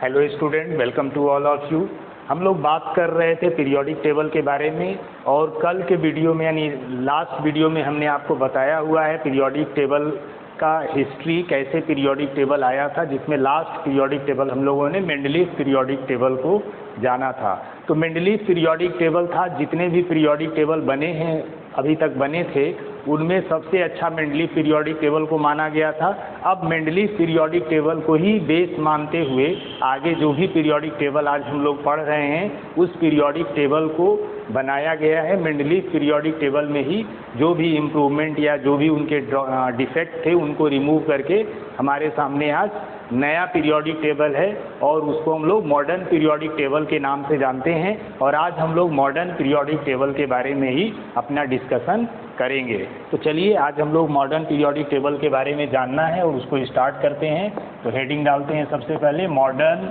Hello student, welcome to all of you. हम लोग बात कर रहे थे पीरियोडिक टेबल के बारे में और कल के वीडियो में यानी लास्ट वीडियो में हमने आपको बताया हुआ है पीरियोडिक टेबल का हिस्ट्री, कैसे पीरियोडिक टेबल आया था, जिसमें लास्ट पीरियोडिक टेबल हम लोगों ने मेंडलीव पीरियोडिक टेबल को जाना था। तो मेंडलीव पीरियोडिक टेबल था, जितने भी पीरियोडिक टेबल बने हैं अभी तक बने थे उनमें सबसे अच्छा मेंडलीव पीरियोडिक टेबल को माना गया था। अब मेंडलीव पीरियोडिक टेबल को ही बेस मानते हुए आगे जो भी पीरियोडिक टेबल आज हम लोग पढ़ रहे हैं उस पीरियोडिक टेबल को बनाया गया है। मेंडलीव पीरियोडिक टेबल में ही जो भी इम्प्रूवमेंट या जो भी उनके डिफेक्ट थे उनको रिमूव करके हमारे सामने आज नया पीरियोडिक टेबल है और उसको हम लोग मॉडर्न पीरियोडिक टेबल के नाम से जानते हैं। और आज हम लोग मॉडर्न पीरियोडिक टेबल के बारे में ही अपना डिस्कशन करेंगे। तो चलिए आज हम लोग मॉडर्न पीरियोडिक टेबल के बारे में जानना है और उसको स्टार्ट करते हैं। तो हेडिंग डालते हैं सबसे पहले मॉडर्न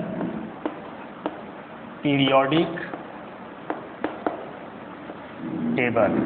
पीरियोडिक टेबल।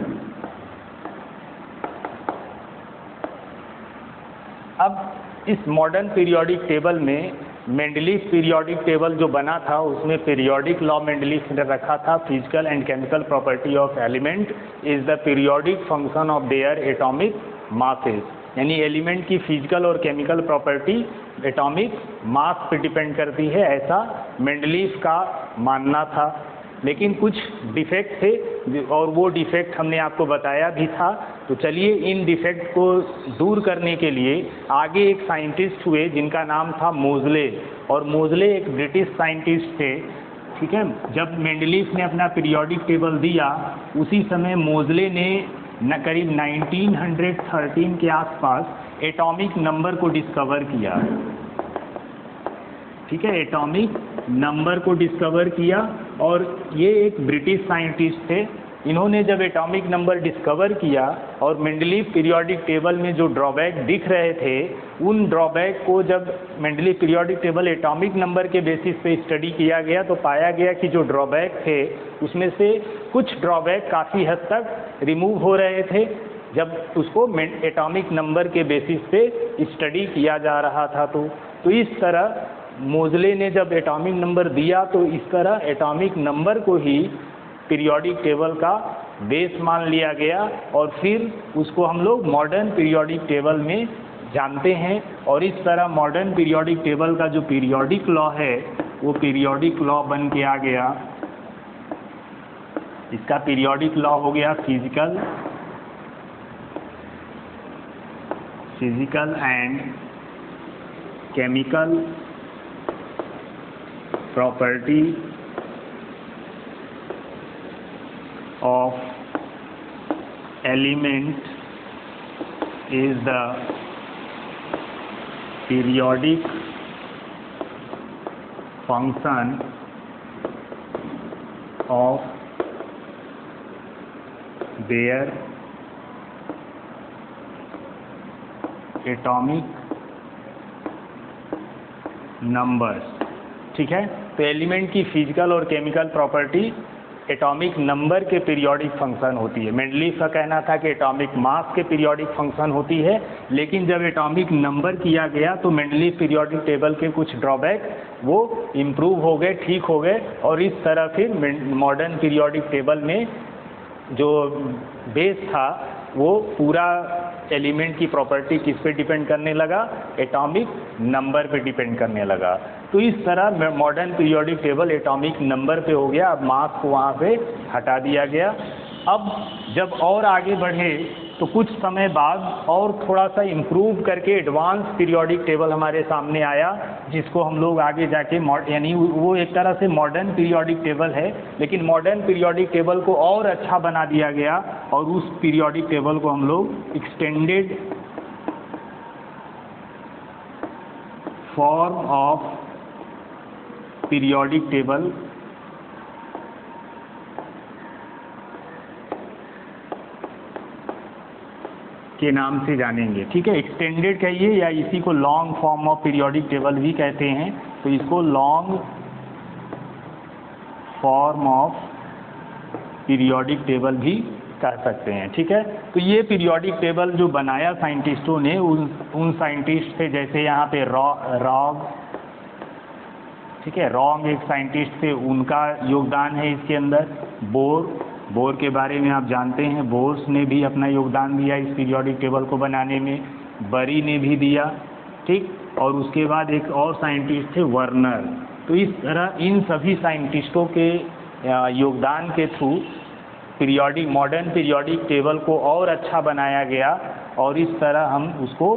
अब इस मॉडर्न पीरियोडिक टेबल में मेंडलीव पीरियोडिक टेबल जो बना था उसमें पीरियोडिक लॉ मेंडलीव ने रखा था। Physical and chemical property of element is the periodic function of their atomic masses, यानी एलिमेंट की फिजिकल और केमिकल प्रॉपर्टी एटॉमिक मास पे डिपेंड करती है, ऐसा मेंडलीव का मानना था। लेकिन कुछ डिफेक्ट थे और वो डिफेक्ट हमने आपको बताया भी था। तो चलिए इन डिफेक्ट को दूर करने के लिए आगे एक साइंटिस्ट हुए जिनका नाम था मोज़ले, और मोज़ले एक ब्रिटिश साइंटिस्ट थे। ठीक है, जब मेंडलीव ने अपना पीरियोडिक टेबल दिया उसी समय मोज़ले ने करीब 1913 के आसपास एटॉमिक नंबर को डिस्कवर किया। ठीक है, एटॉमिक नंबर को डिस्कवर किया और ये एक ब्रिटिश साइंटिस्ट थे। इन्होंने जब एटॉमिक नंबर डिस्कवर किया और मेंडलीव पीरियोडिक टेबल में जो ड्रॉबैक दिख रहे थे उन ड्रॉबैक को जब Mendeleev periodic table atomic number के बेसिस पे स्टडी किया गया तो पाया गया कि जो ड्रॉबैक थे उसमें से कुछ ड्रॉबैक काफ़ी हद तक रिमूव हो रहे थे जब उसको एटॉमिक नंबर के बेसिस पे स्टडी किया जा रहा था। तो इस तरह मोज़ले ने जब एटॉमिक नंबर दिया तो इस तरह एटॉमिक नंबर को ही पीरियोडिक टेबल का बेस मान लिया गया और फिर उसको हम लोग मॉडर्न पीरियोडिक टेबल में जानते हैं। और इस तरह मॉडर्न पीरियोडिक टेबल का जो पीरियोडिक लॉ है वो पीरियोडिक लॉ बन के आ गया। इसका पीरियोडिक लॉ हो गया physical and chemical property of element is the periodic function of their atomic numbers। ठीक है, तो एलिमेंट की फिजिकल और केमिकल प्रॉपर्टी एटॉमिक नंबर के पीरियोडिक फंक्शन होती है। मेंडलीव का कहना था कि एटॉमिक मास के पीरियोडिक फंक्शन होती है, लेकिन जब एटॉमिक नंबर किया गया तो मेंडलीव पीरियोडिक टेबल के कुछ ड्रॉबैक वो इम्प्रूव हो गए, ठीक हो गए और इस तरह फिर मॉडर्न पीरियोडिक टेबल में जो बेस था वो पूरा एलिमेंट की प्रॉपर्टी किस पे डिपेंड करने लगा, एटॉमिक नंबर पे डिपेंड करने लगा। तो इस तरह modern periodic table atomic number पे हो गया, अब मास को वहाँ से हटा दिया गया। अब जब और आगे बढ़े तो कुछ समय बाद और थोड़ा सा इम्प्रूव करके एडवांस पीरियोडिक टेबल हमारे सामने आया जिसको हम लोग आगे जाके यानी वो एक तरह से मॉडर्न पीरियोडिक टेबल है, लेकिन मॉडर्न पीरियोडिक टेबल को और अच्छा बना दिया गया और उस पीरियोडिक टेबल को हम लोग extended form of periodic table के नाम से जानेंगे। ठीक है, एक्सटेंडेड कहिए या इसी को long form of periodic table भी कहते हैं। तो इसको long form of periodic table भी कह सकते हैं। ठीक है, तो ये पीरियोडिक टेबल जो बनाया साइंटिस्टों ने उन साइंटिस्ट थे जैसे यहाँ पे रॉग, ठीक है। रॉन्ग एक साइंटिस्ट थे, उनका योगदान है इसके अंदर। बोर के बारे में आप जानते हैं, बोर्स ने भी अपना योगदान दिया इस पीरियोडिक टेबल को बनाने में। बरी ने भी दिया, ठीक। और उसके बाद एक और साइंटिस्ट थे, वर्नर। तो इस तरह इन सभी साइंटिस्टों के योगदान के थ्रू मॉडर्न पीरियोडिक टेबल को और अच्छा बनाया गया, और इस तरह हम उसको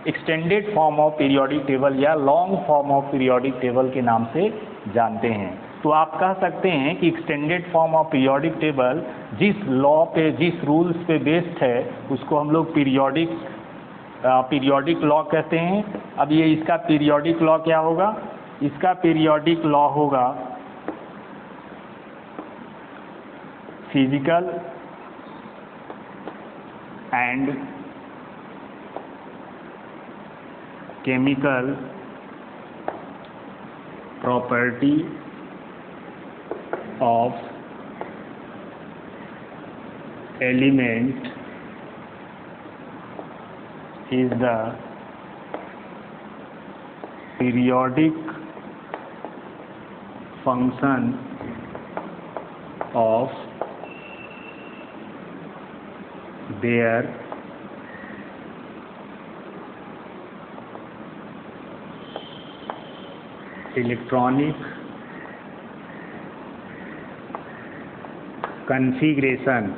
extended form of periodic table या long form of periodic table के नाम से जानते हैं। तो आप कह सकते हैं कि extended form of periodic table जिस लॉ पे, जिस रूल्स पे बेस्ड है, उसको हम लोग पीरियोडिक लॉ कहते हैं। अब ये इसका पीरियोडिक लॉ क्या होगा? इसका पीरियोडिक लॉ होगा physical and chemical property of element is the periodic function of their electronic configuration।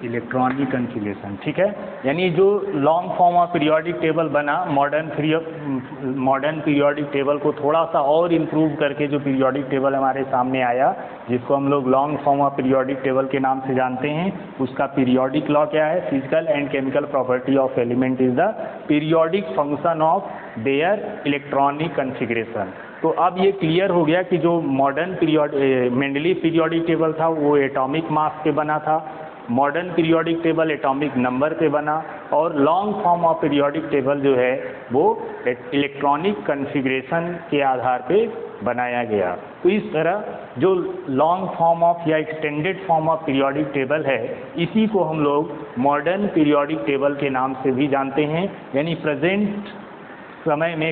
Electronic configuration, ठीक है। यानी जो long form of periodic table बना, मॉडर्न पीरियोडिक टेबल को थोड़ा सा और इम्प्रूव करके जो पीरियोडिक टेबल हमारे सामने आया, जिसको हम लोग long form of periodic table के नाम से जानते हैं, उसका पीरियोडिक लॉ क्या है? Physical and chemical property of element is the periodic function of their electronic configuration. तो अब ये क्लियर हो गया कि जो मेंडलीव पीरियोडिक टेबल था वो एटॉमिक मास पे बना था, modern periodic table atomic number पे बना, और long form of periodic table जो है वो इलेक्ट्रॉनिक कन्फिगरेशन के आधार पे बनाया गया। तो इस तरह जो लॉन्ग फॉर्म ऑफ या extended form of periodic table है, इसी को हम लोग मॉडर्न पीरियोडिक टेबल के नाम से भी जानते हैं। यानी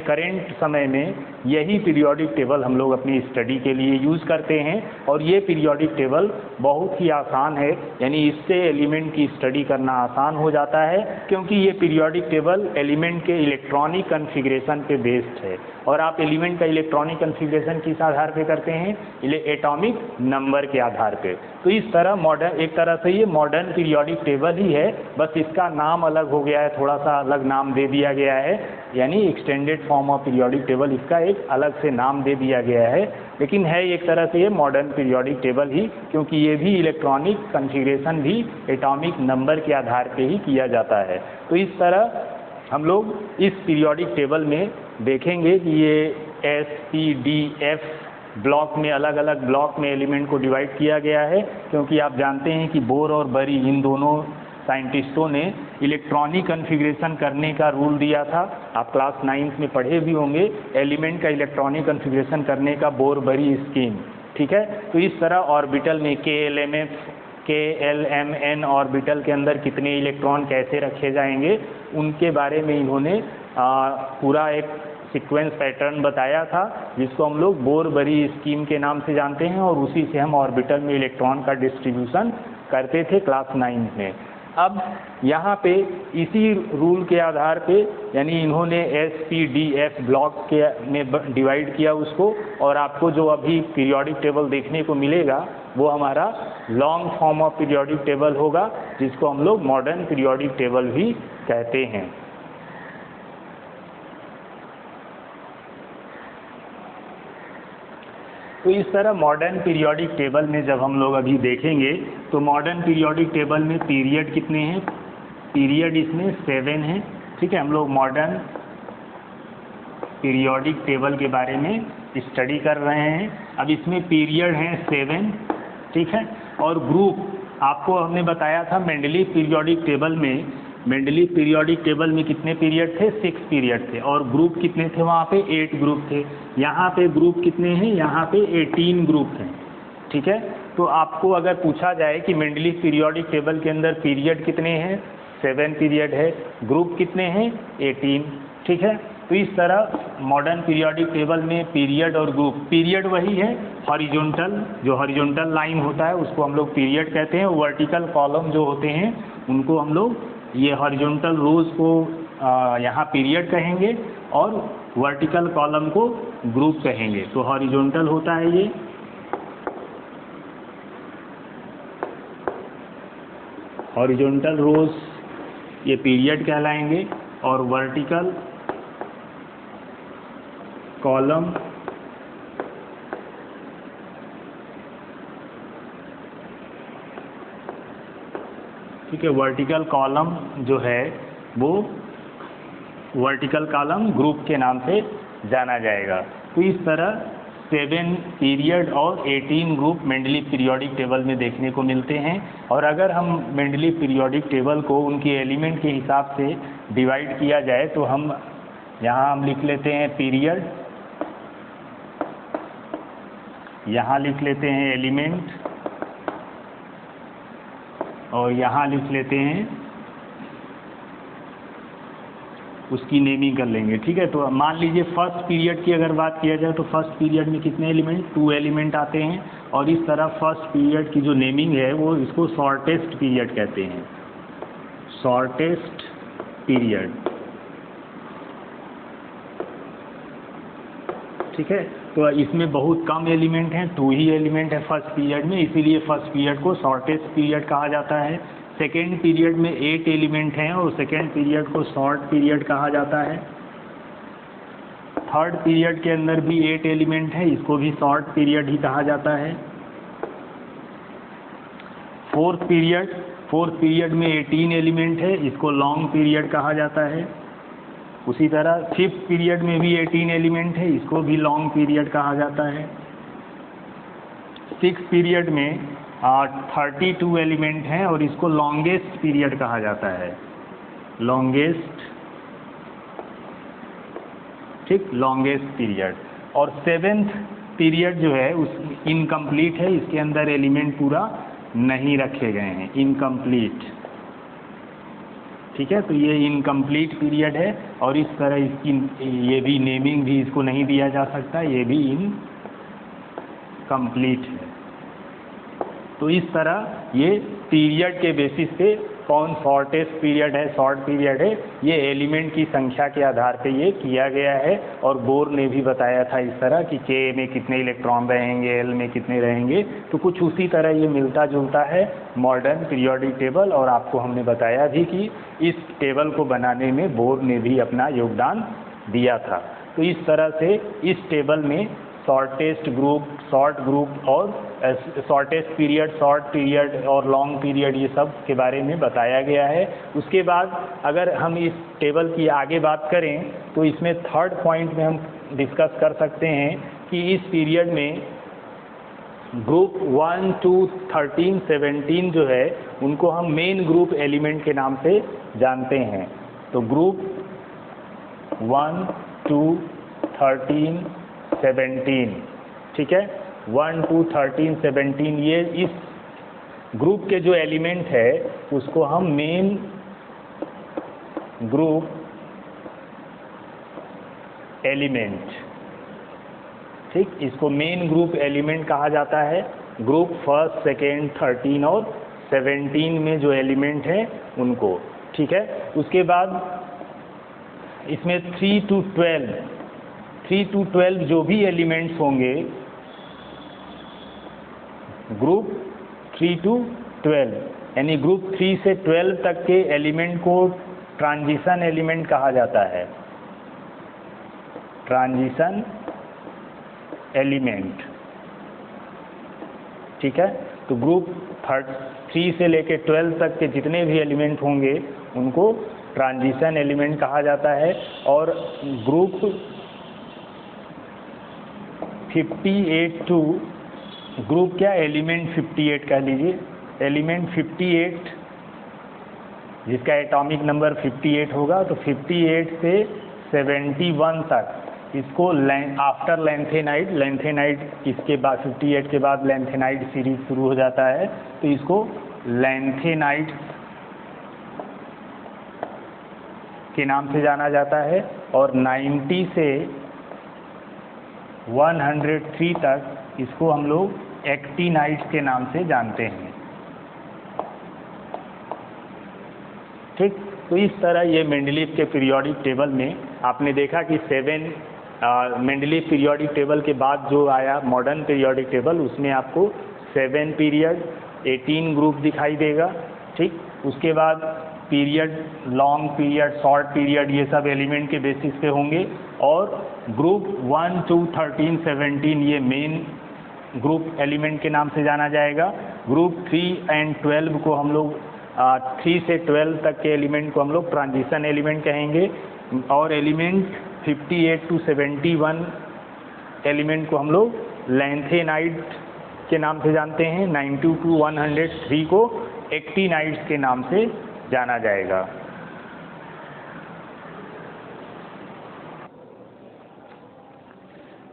करेंट समय में यही पीरियोडिक टेबल हम लोग अपनी स्टडी के लिए यूज़ करते हैं, और ये पीरियोडिक टेबल बहुत ही आसान है। यानी इससे एलिमेंट की स्टडी करना आसान हो जाता है, क्योंकि ये पीरियोडिक टेबल एलिमेंट के इलेक्ट्रॉनिक कन्फिगरेशन पे बेस्ड है। और आप एलिमेंट का इलेक्ट्रॉनिक कन्फिगरेशन किस आधार पे करते हैं? एटॉमिक नंबर के आधार पे। तो इस तरह एक तरह से ये मॉडर्न पीरियोडिक टेबल ही है, बस इसका नाम अलग हो गया है, थोड़ा सा अलग नाम दे दिया गया है। यानी extended form of periodic table, इसका एक अलग से नाम दे दिया गया है, लेकिन है एक तरह से ये मॉडर्न पीरियोडिक टेबल ही, क्योंकि ये भी इलेक्ट्रॉनिक कन्फिगरेशन भी एटॉमिक नंबर के आधार पे ही किया जाता है। तो इस तरह हम लोग इस पीरियोडिक टेबल में देखेंगे कि ये SPDF ब्लॉक में, अलग अलग ब्लॉक में एलिमेंट को डिवाइड किया गया है, क्योंकि आप जानते हैं कि बोर और बरी, इन दोनों साइंटिस्टों ने इलेक्ट्रॉनिक कन्फिगरेशन करने का रूल दिया था। आप क्लास 9th में पढ़े भी होंगे एलिमेंट का इलेक्ट्रॉनिक कन्फिगरेशन करने का बोर बरी स्कीम, ठीक है। तो इस तरह ऑर्बिटल में KLMN ऑर्बिटल के अंदर कितने इलेक्ट्रॉन कैसे रखे जाएंगे, उनके बारे में इन्होंने पूरा एक सीक्वेंस पैटर्न बताया था, जिसको हम लोग बोर बरी स्कीम के नाम से जानते हैं, और उसी से हम ऑर्बिटल में इलेक्ट्रॉन का डिस्ट्रीब्यूशन करते थे क्लास 9 में। अब यहाँ पे इसी रूल के आधार पे, यानी इन्होंने SPDF ब्लॉक में डिवाइड किया उसको, और आपको जो अभी पीरियोडिक टेबल देखने को मिलेगा वो हमारा long form of periodic table होगा, जिसको हम लोग मॉडर्न पीरियोडिक टेबल भी कहते हैं। तो इस तरह मॉडर्न पीरियोडिक टेबल में जब हम लोग अभी देखेंगे, तो मॉडर्न पीरियोडिक टेबल में पीरियड कितने हैं? पीरियड इसमें 7 हैं, ठीक है। हम लोग मॉडर्न पीरियोडिक टेबल के बारे में स्टडी कर रहे हैं। अब इसमें पीरियड हैं 7, ठीक है। और ग्रुप आपको हमने बताया था मेंडलीव पीरियोडिक टेबल में कितने पीरियड थे? 6 पीरियड थे, और ग्रुप कितने थे? वहाँ पे 8 ग्रुप थे। यहाँ पे ग्रुप कितने हैं? यहाँ पे 18 ग्रुप हैं, ठीक है। तो आपको अगर पूछा जाए कि मेंडलीव पीरियोडिक टेबल के अंदर पीरियड कितने हैं, 7 पीरियड है, ग्रुप कितने हैं 18, ठीक है। तो इस तरह मॉडर्न पीरियोडिक टेबल में पीरियड और ग्रुप, पीरियड वही है हॉरिजॉन्टल, जो हॉरिजॉन्टल लाइन होता है उसको हम लोग पीरियड कहते हैं, वर्टिकल कॉलम जो होते हैं उनको हम लोग ये हॉरिजॉन्टल रोज को यहाँ पीरियड कहेंगे और वर्टिकल कॉलम को ग्रुप कहेंगे। तो हॉरिजॉन्टल होता है ये, हॉरिजॉन्टल रोज ये पीरियड कहलाएंगे और वर्टिकल कॉलम ठीक है, वर्टिकल कॉलम जो है वो वर्टिकल कॉलम ग्रुप के नाम से जाना जाएगा। तो इस तरह 7 पीरियड और 18 ग्रुप मेंडलीव पीरियोडिक टेबल में देखने को मिलते हैं। और अगर हम मेंडलीव पीरियोडिक टेबल को उनके एलिमेंट के हिसाब से डिवाइड किया जाए तो यहाँ हम लिख लेते हैं पीरियड, यहाँ लिख लेते हैं एलिमेंट और यहाँ लिख लेते हैं उसकी नेमिंग कर लेंगे, ठीक है। तो मान लीजिए फर्स्ट पीरियड की अगर बात किया जाए तो फर्स्ट पीरियड में कितने एलिमेंट 2 एलिमेंट आते हैं और इस तरह फर्स्ट पीरियड की जो नेमिंग है वो इसको शॉर्टेस्ट पीरियड कहते हैं, शॉर्टेस्ट पीरियड, ठीक है। तो इसमें बहुत कम एलिमेंट हैं, 2 ही एलिमेंट है फर्स्ट पीरियड में, इसीलिए फर्स्ट पीरियड को शॉर्टेस्ट पीरियड कहा जाता है। सेकेंड पीरियड में 8 एलिमेंट हैं और सेकेंड पीरियड को शॉर्ट पीरियड कहा जाता है। थर्ड पीरियड के अंदर भी 8 एलिमेंट है, इसको भी शॉर्ट पीरियड ही कहा जाता है। फोर्थ पीरियड में 18 एलिमेंट है, इसको लॉन्ग पीरियड कहा जाता है। उसी तरह फिफ्थ पीरियड में भी 18 एलिमेंट है, इसको भी लॉन्ग पीरियड कहा जाता है। सिक्स्थ पीरियड में 32 एलिमेंट हैं और इसको लॉन्गेस्ट पीरियड कहा जाता है, लॉन्गेस्ट, ठीक, लॉन्गेस्ट पीरियड। और सेवेंथ पीरियड जो है उस इनकम्प्लीट है, इसके अंदर एलिमेंट पूरा नहीं रखे गए हैं, इनकम्प्लीट, ठीक है। तो ये इनकम्प्लीट पीरियड है और इस तरह इसकी ये भी नेमिंग भी इसको नहीं दिया जा सकता, ये भी इनकम्प्लीट है। तो इस तरह ये पीरियड के बेसिस पे कौन शॉर्टेस्ट पीरियड है, शॉर्ट पीरियड है, ये एलिमेंट की संख्या के आधार पे ये किया गया है। और बोर ने भी बताया था इस तरह कि के में कितने इलेक्ट्रॉन रहेंगे, एल में कितने रहेंगे। तो कुछ उसी तरह ये मिलता जुलता है मॉडर्न पीरियोडिक टेबल। और आपको हमने बताया भी कि इस टेबल को बनाने में बोर ने भी अपना योगदान दिया था। तो इस तरह से इस टेबल में शॉर्टेस्ट ग्रुप, शॉर्ट ग्रुप और शॉर्टेस्ट पीरियड, शॉर्ट पीरियड और लॉन्ग पीरियड, ये सब के बारे में बताया गया है। उसके बाद अगर हम इस टेबल की आगे बात करें तो इसमें थर्ड पॉइंट में हम डिस्कस कर सकते हैं कि इस पीरियड में ग्रुप 1, 2, 13, 17 जो है उनको हम मेन ग्रुप एलिमेंट के नाम से जानते हैं। तो ग्रुप 1, 2, 13, 17, ठीक है, 1, 2, 13, 17, ये इस ग्रुप के जो एलिमेंट है उसको हम मेन ग्रुप एलिमेंट, ठीक, इसको मेन ग्रुप एलिमेंट कहा जाता है। ग्रुप फर्स्ट, सेकेंड, 13 और 17 में जो एलिमेंट हैं उनको, ठीक है। उसके बाद इसमें 3 to 12 जो भी एलिमेंट्स होंगे, ग्रुप 3 to 12 यानी ग्रुप 3 से 12 तक के एलिमेंट को ट्रांजिशन एलिमेंट कहा जाता है, ट्रांजिशन एलिमेंट, ठीक है। तो ग्रुप 3 से लेके 12 तक के जितने भी एलिमेंट होंगे उनको ट्रांजिशन एलिमेंट कहा जाता है। और ग्रुप 58 टू ग्रुप क्या, एलिमेंट 58 कह लीजिए, एलिमेंट 58 जिसका एटॉमिक नंबर 58 होगा, तो 58 से 71 तक इसको आफ्टर लेंथेनाइड इसके बाद 58 के बाद लेंथेनाइड सीरीज शुरू हो जाता है, तो इसको लेंथेनाइड के नाम से जाना जाता है और 90 से 103 तक इसको हम लोग एक्टिनाइड्स के नाम से जानते हैं। ठीक, तो इस तरह ये मेंडलीव के पीरियोडिक टेबल में आपने देखा कि 7 मेंडलीव पीरियोडिक टेबल के बाद जो आया मॉडर्न पीरियोडिक टेबल, उसमें आपको 7 पीरियड, 18 ग्रुप दिखाई देगा। ठीक, उसके बाद period, long period, short period, ये सब एलिमेंट के बेसिस पे होंगे और ग्रुप 1, 2, 13, 17 ये मेन ग्रुप एलिमेंट के नाम से जाना जाएगा। ग्रुप 3 एंड 12 को हम लोग 3 से 12 तक के एलिमेंट को हम लोग ट्रांजिशन एलिमेंट कहेंगे और एलिमेंट 58 to 71 एलिमेंट को हम लोग लैंथेनाइड के नाम से जानते हैं। 90 to 103 को एक्टिनाइड्स के नाम से जाना जाएगा।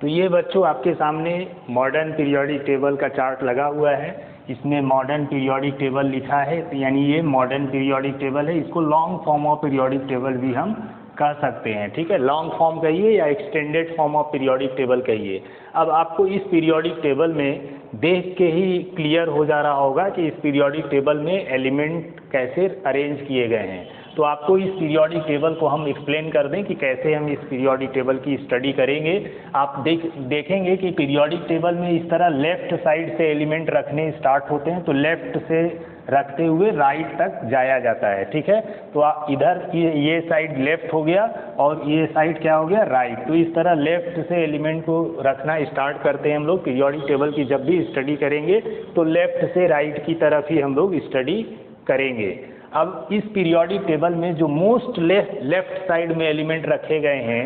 तो ये बच्चों आपके सामने मॉडर्न पीरियोडिक टेबल का चार्ट लगा हुआ है। इसमें मॉडर्न पीरियोडिक टेबल लिखा है, तो यानी ये मॉडर्न पीरियोडिक टेबल है। इसको long form of periodic table भी हम कह सकते हैं। ठीक है, लॉन्ग फॉर्म कहिए या extended form of periodic table कहिए। अब आपको इस पीरियोडिक टेबल में देख के ही क्लियर हो जा रहा होगा कि इस पीरियोडिक टेबल में एलिमेंट कैसे अरेंज किए गए हैं। तो आपको इस पीरियोडिक टेबल को हम एक्सप्लेन कर दें कि कैसे हम इस पीरियोडिक टेबल की स्टडी करेंगे। आप देखेंगे कि पीरियोडिक टेबल में इस तरह लेफ्ट साइड से एलिमेंट रखने स्टार्ट होते हैं, तो लेफ्ट से रखते हुए राइट तक जाया जाता है। ठीक है, तो इधर ये साइड लेफ्ट हो गया और ये साइड क्या हो गया, राइट। तो इस तरह लेफ्ट से एलिमेंट को रखना स्टार्ट करते हैं हम लोग। पीरियोडिक टेबल की जब भी स्टडी करेंगे तो लेफ्ट से राइट की तरफ ही हम लोग स्टडी करेंगे। अब इस पीरियोडिक टेबल में जो मोस्ट लेफ्ट साइड में एलिमेंट रखे गए हैं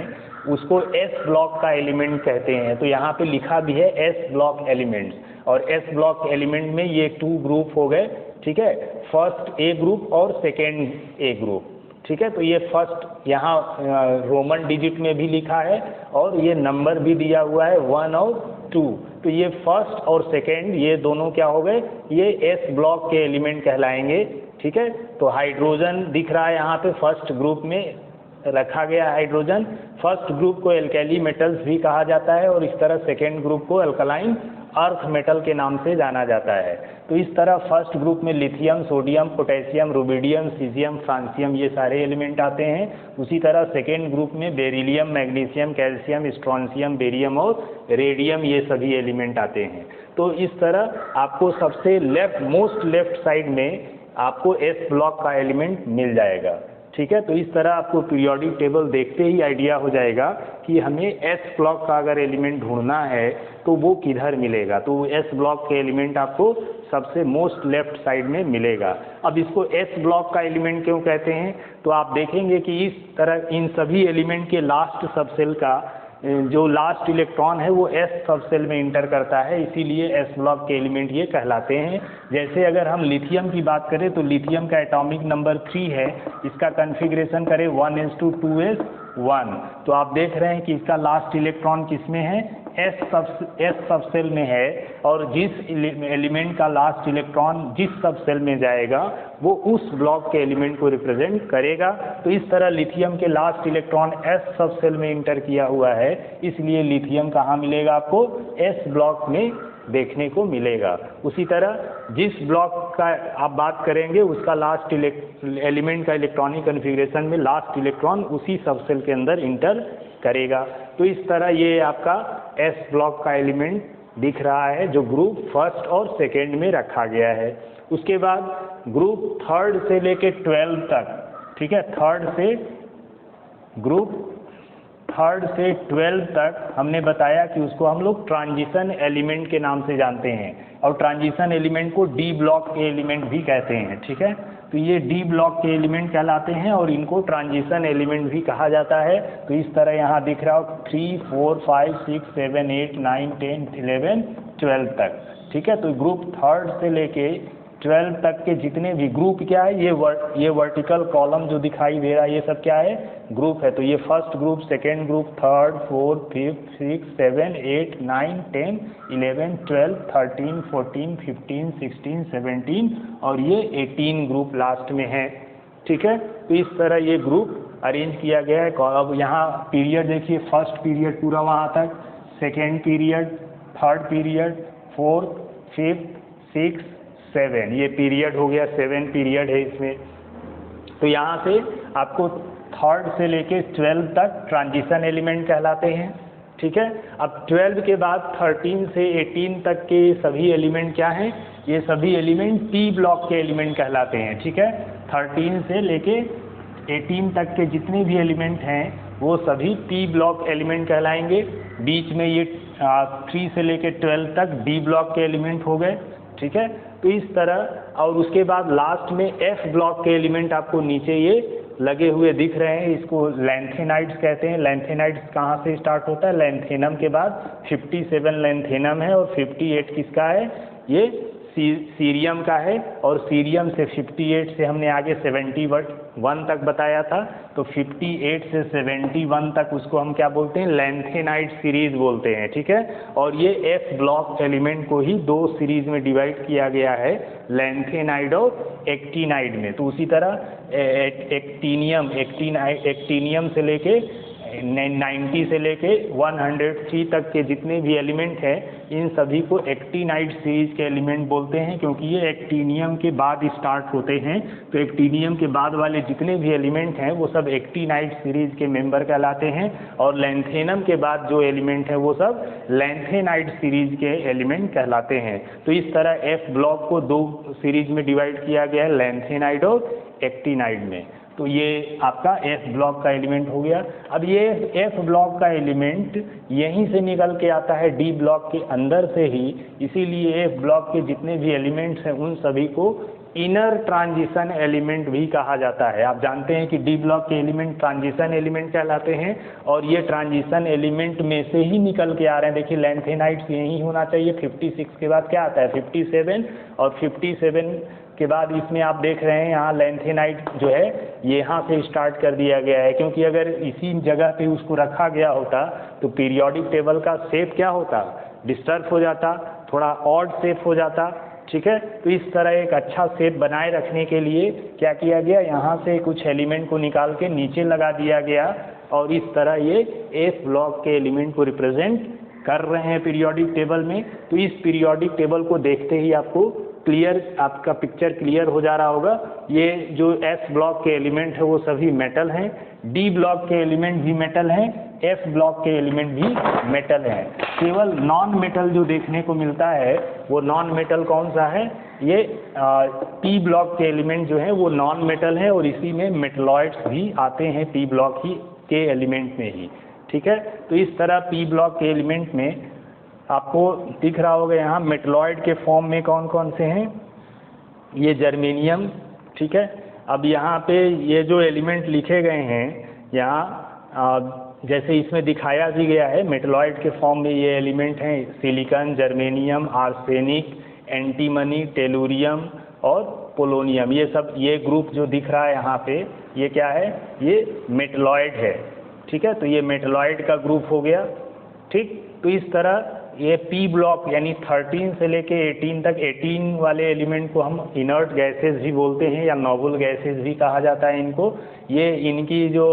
उसको एस ब्लॉक का एलिमेंट कहते हैं। तो यहाँ पे लिखा भी है एस ब्लॉक एलिमेंट्स, और एस ब्लॉक एलिमेंट में ये 2 ग्रुप हो गए। ठीक है, फर्स्ट ए ग्रुप और सेकेंड ए ग्रुप। ठीक है, तो ये फर्स्ट यहाँ रोमन डिजिट में भी लिखा है और ये नंबर भी दिया हुआ है 1 और 2। तो ये फर्स्ट और सेकेंड ये दोनों क्या हो गए, ये एस ब्लॉक के एलिमेंट कहलाएंगे। ठीक है, तो हाइड्रोजन दिख रहा है यहाँ पे फर्स्ट ग्रुप में रखा गया हाइड्रोजन। फर्स्ट ग्रुप को एल्कैली मेटल्स भी कहा जाता है और इस तरह सेकेंड ग्रुप को अल्कलाइन अर्थ मेटल के नाम से जाना जाता है। तो इस तरह फर्स्ट ग्रुप में lithium, sodium, potassium, rubidium, caesium, francium ये सारे एलिमेंट आते हैं। उसी तरह सेकेंड ग्रुप में beryllium, magnesium, calcium, strontium, barium और रेडियम ये सभी एलिमेंट आते हैं। तो इस तरह आपको सबसे मोस्ट लेफ्ट साइड में आपको एस ब्लॉक का एलिमेंट मिल जाएगा। ठीक है, तो इस तरह आपको पीरियोडिक टेबल देखते ही आइडिया हो जाएगा कि हमें एस ब्लॉक का अगर एलिमेंट ढूंढना है तो वो किधर मिलेगा। तो एस ब्लॉक के एलिमेंट आपको सबसे मोस्ट लेफ्ट साइड में मिलेगा। अब इसको एस ब्लॉक का एलिमेंट क्यों कहते हैं, तो आप देखेंगे कि इस तरह इन सभी एलिमेंट के लास्ट सबसेल का जो लास्ट इलेक्ट्रॉन है वो एस सबसेल में इंटर करता है, इसीलिए एस ब्लॉक के एलिमेंट ये कहलाते हैं। जैसे अगर हम लिथियम की बात करें तो लिथियम का एटॉमिक नंबर 3 है, इसका कन्फिग्रेशन करें 1s2 तो आप देख रहे हैं कि इसका लास्ट इलेक्ट्रॉन किस में है, एस सबसेल में है। और जिस एलिमेंट का लास्ट इलेक्ट्रॉन जिस सबसेल में जाएगा वो उस ब्लॉक के एलिमेंट को रिप्रेजेंट करेगा। तो इस तरह लिथियम के लास्ट इलेक्ट्रॉन एस सबसेल में इंटर किया हुआ है, इसलिए लिथियम कहाँ मिलेगा आपको, एस ब्लॉक में देखने को मिलेगा। उसी तरह जिस ब्लॉक का आप बात करेंगे उसका लास्ट एलिमेंट का इलेक्ट्रॉनिक कन्फिग्रेशन में लास्ट इलेक्ट्रॉन उसी सबसेल के अंदर इंटर करेगा। तो इस तरह ये आपका एस ब्लॉक का एलिमेंट दिख रहा है जो ग्रुप फर्स्ट और सेकेंड में रखा गया है। उसके बाद ग्रुप थर्ड से लेके 12 तक, ठीक है, ग्रुप थर्ड से 12 तक हमने बताया कि उसको हम लोग ट्रांजिशन एलिमेंट के नाम से जानते हैं और ट्रांजिशन एलिमेंट को डी ब्लॉक के एलिमेंट भी कहते हैं। ठीक है, तो ये डी ब्लॉक के एलिमेंट कहलाते हैं और इनको ट्रांजिशन एलिमेंट भी कहा जाता है। तो इस तरह यहाँ दिख रहा हो 3, 4, 5, 6, 7, 8, 9, 10, 11, 12 तक। ठीक है, तो ग्रुप थर्ड से लेके 12 तक के जितने भी ग्रुप क्या है, ये वर्टिकल कॉलम जो दिखाई दे रहा है ये सब क्या है, ग्रुप है। तो ये first group, second group, third, fourth, fifth, 6, 7, 8, 9, 10, 11, 12, 13, 14, 15, 16, 17 और ये 18 ग्रुप लास्ट में है। ठीक है। तो इस तरह ये ग्रुप अरेंज किया गया है। अब यहाँ पीरियड देखिए, फर्स्ट पीरियड पूरा वहाँ तक, second period, third period, fourth, fifth, six, seven, ये पीरियड हो गया, 7 पीरियड है इसमें। तो यहाँ से आपको थर्ड से लेके 12 तक ट्रांजिशन एलिमेंट कहलाते हैं, ठीक है। अब 12 के बाद 13 से 18 तक के सभी एलिमेंट क्या हैं, ये सभी एलिमेंट पी ब्लॉक के एलिमेंट कहलाते हैं, ठीक है। 13 से लेके 18 तक के जितने भी एलिमेंट हैं वो सभी पी ब्लॉक एलिमेंट कहलाएंगे। बीच में ये 3 से लेके 12 तक डी ब्लॉक के एलिमेंट हो गए, ठीक है। तो इस तरह, और उसके बाद लास्ट में एफ ब्लॉक के एलिमेंट आपको नीचे ये लगे हुए दिख रहे हैं, इसको लैंथेनाइड्स कहते हैं। लैंथेनाइड्स कहाँ से स्टार्ट होता है, लैंथेनम के बाद 57 लैंथेनम है और 58 किसका है, ये सीरियम का है। और सीरियम से 58 से हमने आगे 71 तक बताया था, तो 58 से 71 तक उसको हम क्या बोलते हैं, लैंथेनाइड सीरीज बोलते हैं, ठीक है। और ये एफ ब्लॉक एलिमेंट को ही 2 सीरीज में डिवाइड किया गया है, लैंथेनाइड और एक्टिनाइड में। तो उसी तरह एक्टिनियम से लेके 90 से लेके 103 तक के जितने भी एलिमेंट हैं, इन सभी को एक्टिनाइड सीरीज के एलिमेंट बोलते हैं, क्योंकि ये एक्टिनियम के बाद स्टार्ट होते हैं। तो एक्टिनियम के बाद वाले जितने भी एलिमेंट हैं वो सब एक्टिनाइड सीरीज के मेंबर कहलाते हैं, और लैंथेनम के बाद जो एलिमेंट है वो सब लैंथेनाइड सीरीज के एलिमेंट कहलाते हैं। तो इस तरह एफ ब्लॉक को 2 सीरीज में डिवाइड किया गया है, लैंथेनाइड और एक्टिनाइड में। तो ये आपका एफ ब्लॉक का एलिमेंट हो गया। अब ये एफ ब्लॉक का एलिमेंट यहीं से निकल के आता है डी ब्लॉक के अंदर से ही, इसीलिए एफ ब्लॉक के जितने भी एलिमेंट्स हैं उन सभी को इनर ट्रांजिशन एलिमेंट भी कहा जाता है। आप जानते हैं कि डी ब्लॉक के एलिमेंट ट्रांजिशन एलिमेंट कहलाते हैं, और ये ट्रांजिशन एलिमेंट में से ही निकल के आ रहे हैं। देखिए लैंथेनाइड्स यही होना चाहिए, 56 के बाद क्या आता है 57, और 57 के बाद इसमें आप देख रहे हैं यहाँ लैंथेनाइड जो है ये यहाँ से स्टार्ट कर दिया गया है, क्योंकि अगर इसी जगह पे उसको रखा गया होता तो पीरियोडिक टेबल का शेप क्या होता, डिस्टर्ब हो जाता, थोड़ा ऑड शेप हो जाता, ठीक है। तो इस तरह एक अच्छा शेप बनाए रखने के लिए क्या किया गया, यहाँ से कुछ एलिमेंट को निकाल के नीचे लगा दिया गया, और इस तरह ये एफ ब्लॉक के एलिमेंट को रिप्रेजेंट कर रहे हैं पीरियोडिक टेबल में। तो इस पीरियोडिक टेबल को देखते ही आपको क्लियर, आपका पिक्चर क्लियर हो जा रहा होगा। ये जो एस ब्लॉक के एलिमेंट है वो सभी मेटल हैं, डी ब्लॉक के एलिमेंट भी मेटल हैं, एफ ब्लॉक के एलिमेंट भी मेटल हैं। केवल नॉन मेटल जो देखने को मिलता है वो नॉन मेटल कौन सा है, ये पी ब्लॉक के एलिमेंट जो है वो नॉन मेटल है, और इसी में मेटलॉइड्स भी आते हैं पी ब्लॉक ही के एलिमेंट में ही, ठीक है। तो इस तरह पी ब्लॉक के एलिमेंट में आपको दिख रहा होगा यहाँ मेटलॉइड के फॉर्म में कौन कौन से हैं, ये जर्मेनियम, ठीक है। अब यहाँ पे ये जो एलिमेंट लिखे गए हैं यहाँ जैसे इसमें दिखाया भी गया है, मेटलॉइड के फॉर्म में ये एलिमेंट हैं, silicon, germanium, arsenic, antimony, tellurium और पोलोनियम। ये सब, ये ग्रुप जो दिख रहा है यहाँ पे ये क्या है, ये मेटलॉइड है, ठीक है। तो ये मेटलॉइड का ग्रुप हो गया, ठीक। तो इस तरह ये पी ब्लॉक यानी 13 से लेके 18 तक, 18 वाले एलिमेंट को हम इनर्ट गैसेस भी बोलते हैं या नोबल गैसेस भी कहा जाता है इनको। ये इनकी जो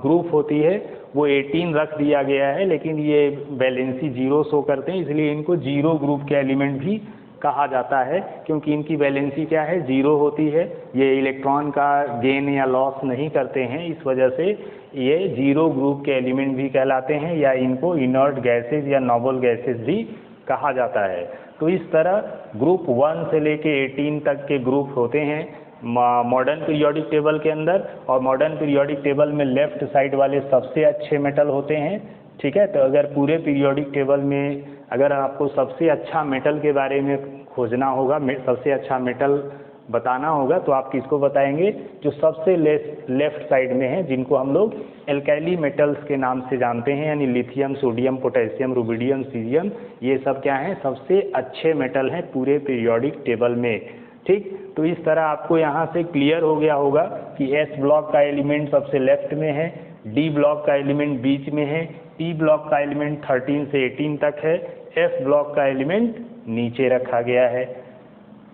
ग्रुप होती है वो 18 रख दिया गया है, लेकिन ये वैलेंसी 0 शो करते हैं, इसलिए इनको 0 ग्रुप के एलिमेंट भी कहा जाता है, क्योंकि इनकी वैलेंसी क्या है, 0 होती है। ये इलेक्ट्रॉन का गेन या लॉस नहीं करते हैं, इस वजह से ये 0 ग्रुप के एलिमेंट भी कहलाते हैं, या इनको इनर्ट गैसेज या नोबल गैसेज भी कहा जाता है। तो इस तरह ग्रुप 1 से लेके 18 तक के ग्रुप होते हैं मॉडर्न पीरियोडिक टेबल के अंदर, और मॉडर्न पीरियोडिक टेबल में लेफ्ट साइड वाले सबसे अच्छे मेटल होते हैं, ठीक है। तो अगर पूरे पीरियोडिक टेबल में अगर आपको सबसे अच्छा मेटल के बारे में खोजना होगा, सबसे अच्छा मेटल बताना होगा, तो आप किसको बताएंगे, जो सबसे लेफ्ट साइड में है, जिनको हम लोग एल्काइली मेटल्स के नाम से जानते हैं, यानी lithium, sodium, potassium, rubidium, cerium, ये सब क्या हैं, सबसे अच्छे मेटल हैं पूरे पीरियोडिक टेबल में, ठीक। तो इस तरह आपको यहाँ से क्लियर हो गया होगा कि एस ब्लॉक का एलिमेंट सबसे लेफ्ट में है, डी ब्लॉक का एलिमेंट बीच में है, पी ब्लॉक का एलिमेंट 13 से 18 तक है, एफ ब्लॉक का एलिमेंट नीचे रखा गया है,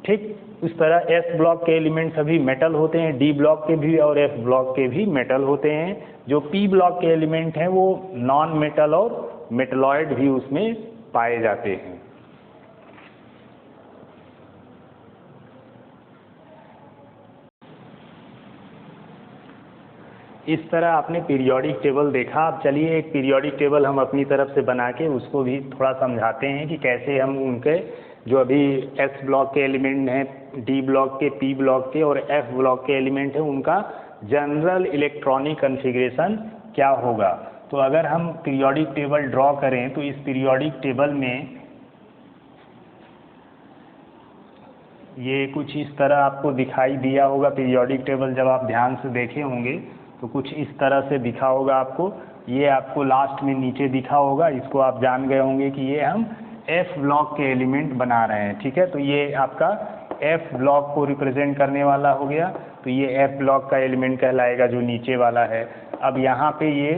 ठीक। इस तरह एस ब्लॉक के एलिमेंट सभी मेटल होते हैं, डी ब्लॉक के भी और एफ ब्लॉक के भी मेटल होते हैं। जो पी ब्लॉक के एलिमेंट हैं वो नॉन मेटल और मेटलॉइड भी उसमें पाए जाते हैं। इस तरह आपने पीरियोडिक टेबल देखा। अब चलिए एक पीरियोडिक टेबल हम अपनी तरफ से बना के उसको भी थोड़ा समझाते हैं कि कैसे हम उनके जो अभी एस ब्लॉक के एलिमेंट हैं, डी ब्लॉक के, पी ब्लॉक के और एफ ब्लॉक के एलिमेंट हैं, उनका जनरल इलेक्ट्रॉनिक कॉन्फ़िगरेशन क्या होगा। तो अगर हम पीरियोडिक टेबल ड्रॉ करें तो इस पीरियोडिक टेबल में ये कुछ इस तरह आपको दिखाई दिया होगा। पीरियोडिक टेबल जब आप ध्यान से देखे होंगे तो कुछ इस तरह से दिखा होगा आपको। ये आपको लास्ट में नीचे दिखा होगा, इसको आप जान गए होंगे कि ये हम एफ ब्लॉक के एलिमेंट बना रहे हैं। ठीक है, तो ये आपका एफ ब्लॉक को रिप्रेजेंट करने वाला हो गया। तो ये एफ ब्लॉक का एलिमेंट कहलाएगा जो नीचे वाला है। अब यहाँ पे ये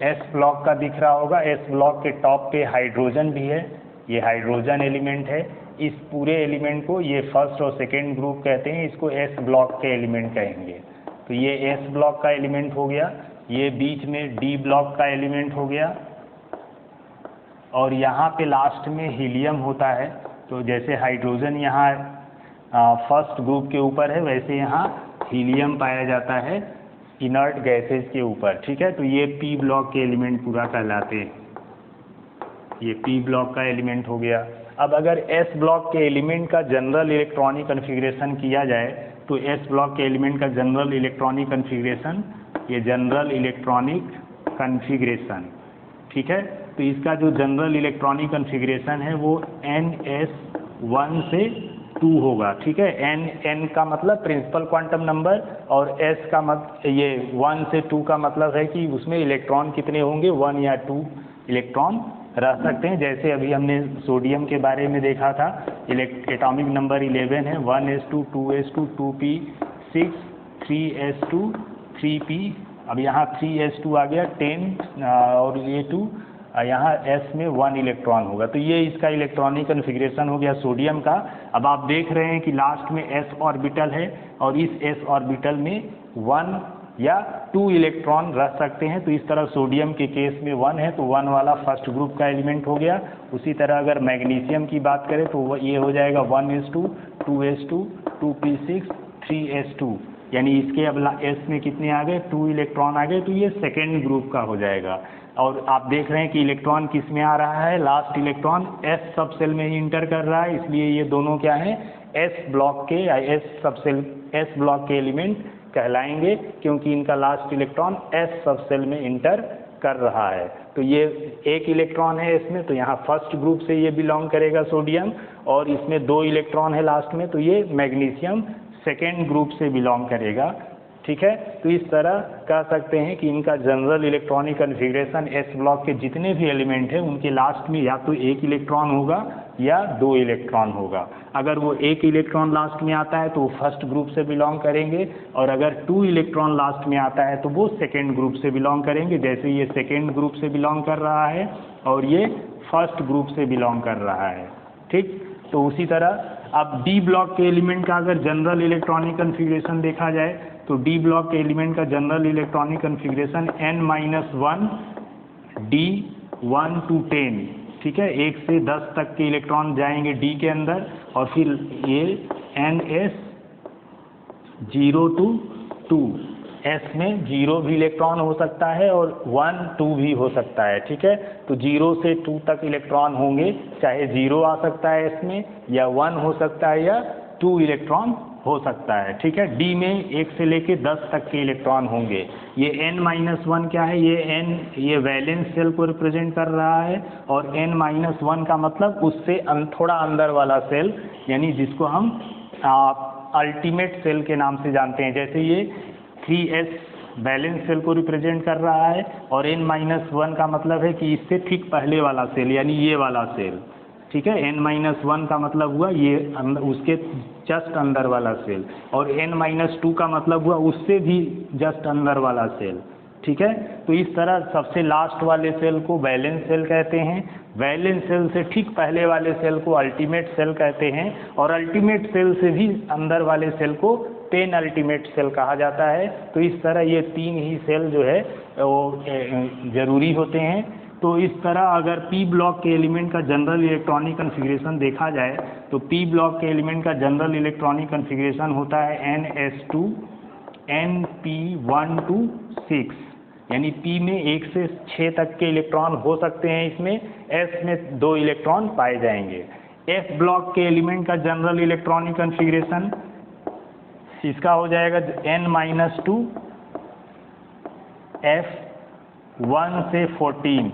एस ब्लॉक का दिख रहा होगा। एस ब्लॉक के टॉप पे हाइड्रोजन भी है, ये हाइड्रोजन एलिमेंट है। इस पूरे एलिमेंट को ये फर्स्ट और सेकेंड ग्रुप कहते हैं, इसको एस ब्लॉक के एलिमेंट कहेंगे। तो ये एस ब्लॉक का एलिमेंट हो गया। ये बीच में डी ब्लॉक का एलिमेंट हो गया और यहाँ पे लास्ट में हीलियम होता है। तो जैसे हाइड्रोजन यहाँ फर्स्ट ग्रुप के ऊपर है, वैसे यहाँ हीलियम पाया जाता है इनर्ट गैसेज के ऊपर। ठीक है, तो ये पी ब्लॉक के एलिमेंट पूरा कहलाते हैं। ये पी ब्लॉक का एलिमेंट हो गया। अब अगर एस ब्लॉक के एलिमेंट का जनरल इलेक्ट्रॉनिक कॉन्फ़िगरेशन किया जाए तो एस ब्लॉक के एलिमेंट का जनरल इलेक्ट्रॉनिक कॉन्फ़िगरेशन, ये जनरल इलेक्ट्रॉनिक कॉन्फ़िगरेशन, ठीक है। तो इसका जो जनरल इलेक्ट्रॉनिक कॉन्फ़िगरेशन है वो NS1 से 2 होगा। ठीक है, N का मतलब प्रिंसिपल क्वांटम नंबर और S का ये 1 से 2 का मतलब है कि उसमें इलेक्ट्रॉन कितने होंगे, 1 या 2 इलेक्ट्रॉन रह सकते हैं। जैसे अभी हमने सोडियम के बारे में देखा था, एटॉमिक नंबर 11 है, 1s2 2s2 2p6 3s2 3p। अब यहाँ 3s2 आ गया 10 और ये 2, यहाँ s में 1 इलेक्ट्रॉन होगा। तो ये इसका इलेक्ट्रॉनिक कॉन्फ़िगरेशन हो गया सोडियम का। अब आप देख रहे हैं कि लास्ट में s ऑर्बिटल है और इस s ऑर्बिटल में 1 या 2 इलेक्ट्रॉन रह सकते हैं। तो इस तरह सोडियम के केस में 1 है तो 1 वाला फर्स्ट ग्रुप का एलिमेंट हो गया। उसी तरह अगर मैग्नीशियम की बात करें तो ये हो जाएगा 1s2 2s2 2p6 3s2, यानी इसके अब s में कितने आ गए, 2 इलेक्ट्रॉन आ गए। तो ये सेकेंड ग्रुप का हो जाएगा। और आप देख रहे हैं कि इलेक्ट्रॉन किस में आ रहा है, लास्ट इलेक्ट्रॉन s सब सेल में ही इंटर कर रहा है, इसलिए ये दोनों क्या हैं, s ब्लॉक के या s ब्लॉक के एलिमेंट कहलाएंगे, क्योंकि इनका लास्ट इलेक्ट्रॉन s सब सेल में इंटर कर रहा है। तो ये एक इलेक्ट्रॉन है इसमें, तो यहाँ फर्स्ट ग्रुप से ये बिलोंग करेगा सोडियम, और इसमें 2 इलेक्ट्रॉन है लास्ट में, तो ये मैग्नीशियम सेकेंड ग्रुप से बिलोंग करेगा। ठीक है, तो इस तरह कह सकते हैं कि इनका general electronic configuration S block के जितने भी एलिमेंट हैं उनके लास्ट में या तो 1 इलेक्ट्रॉन होगा या 2 इलेक्ट्रॉन होगा। अगर वो 1 इलेक्ट्रॉन लास्ट में आता है तो वो फर्स्ट ग्रुप से बिलोंग करेंगे, और अगर 2 इलेक्ट्रॉन लास्ट में आता है तो वो सेकेंड ग्रुप से बिलोंग करेंगे। जैसे ये सेकेंड ग्रुप से बिलोंग कर रहा है और ये फर्स्ट ग्रुप से बिलोंग कर रहा है। ठीक, तो उसी तरह अब डी ब्लॉक के एलिमेंट का अगर जनरल इलेक्ट्रॉनिक कॉन्फ़िगरेशन देखा जाए तो डी ब्लॉक के एलिमेंट का general electronic configuration n-1 d 1 to 10। ठीक है, 1 से 10 तक के इलेक्ट्रॉन जाएंगे डी के अंदर, और फिर ये ns 0 to 2, s में 0 भी इलेक्ट्रॉन हो सकता है और 1 2 भी हो सकता है। ठीक है, तो 0 से 2 तक इलेक्ट्रॉन होंगे, चाहे 0 आ सकता है s में, या 1 हो सकता है, या 2 इलेक्ट्रॉन हो सकता है। ठीक है, डी में 1 से लेके 10 तक के इलेक्ट्रॉन होंगे। ये n-1 क्या है, ये वैलेंस सेल को रिप्रेजेंट कर रहा है, और n-1 का मतलब उससे थोड़ा अंदर वाला सेल, यानी जिसको हम अल्टीमेट सेल के नाम से जानते हैं। जैसे ये 3s बैलेंस सेल को रिप्रेजेंट कर रहा है, और n-1 का मतलब है कि इससे ठीक पहले वाला सेल, यानी ये वाला सेल। ठीक है, n-1 का मतलब हुआ ये उसके जस्ट अंदर वाला सेल, और n-2 का मतलब हुआ उससे भी जस्ट अंदर वाला सेल। ठीक है, तो इस तरह सबसे लास्ट वाले सेल को वैलेंस सेल कहते हैं, वैलेंस सेल से ठीक पहले वाले सेल को अल्टीमेट सेल कहते हैं, और अल्टीमेट सेल से भी अंदर वाले सेल को पेन अल्टीमेट सेल कहा जाता है। तो इस तरह ये 3 ही सेल जो है वो ज़रूरी होते हैं। तो इस तरह अगर पी ब्लॉक के एलिमेंट का जनरल इलेक्ट्रॉनिक कन्फिग्रेशन देखा जाए तो पी ब्लॉक के एलिमेंट का जनरल इलेक्ट्रॉनिक कन्फिग्रेशन होता है NS2 NP1 to 6, यानी P में 1 से 6 तक के इलेक्ट्रॉन हो सकते हैं, इसमें S में 2 इलेक्ट्रॉन पाए जाएंगे। F ब्लॉक के एलिमेंट का जनरल इलेक्ट्रॉनिक कन्फिग्रेशन इसका हो जाएगा N-2 F1 से 14,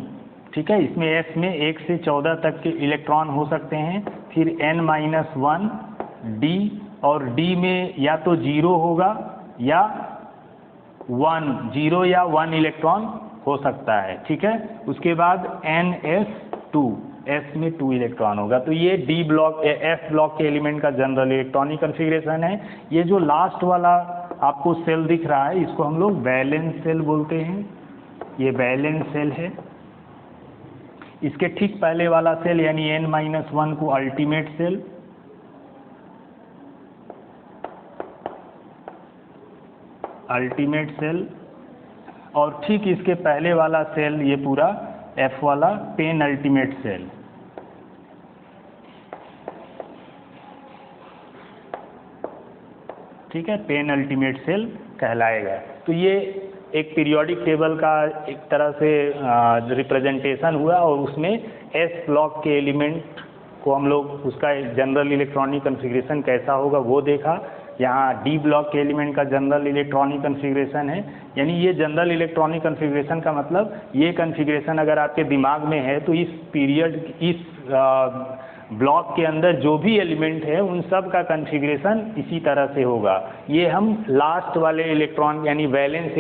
ठीक है। इसमें F में 1 से 14 तक के इलेक्ट्रॉन हो सकते हैं। फिर N-1 D, और D में या तो 0 होगा या 0 या 1 इलेक्ट्रॉन हो सकता है, ठीक है। उसके बाद NS2 S में 2 इलेक्ट्रॉन होगा। तो ये D ब्लॉक F ब्लॉक के एलिमेंट का जनरल इलेक्ट्रॉनिक कन्फिग्रेशन है। ये जो लास्ट वाला आपको सेल दिख रहा है इसको हम लोग वैलेंस सेल बोलते हैं। ये वैलेंस सेल है। इसके ठीक पहले वाला सेल यानी N-1 को अल्टीमेट सेल, और ठीक इसके पहले वाला सेल ये पूरा F वाला पेन अल्टीमेट सेल। ठीक है, पेन अल्टीमेट सेल कहलाएगा। तो ये एक पीरियोडिक टेबल का एक तरह से रिप्रेजेंटेशन हुआ, और उसमें S ब्लॉक के एलिमेंट को हम लोग उसका जनरल इलेक्ट्रॉनिक कन्फिग्रेशन कैसा होगा वो देखा। यहाँ D ब्लॉक के एलिमेंट का जनरल इलेक्ट्रॉनिक कन्फिग्रेशन है, यानी ये जनरल इलेक्ट्रॉनिक कन्फिग्रेशन का मतलब ये कन्फिग्रेशन अगर आपके दिमाग में है तो इस ब्लॉक के अंदर जो भी एलिमेंट है उन सब का कन्फिग्रेशन इसी तरह से होगा। ये हम लास्ट वाले इलेक्ट्रॉन यानी वैलेंस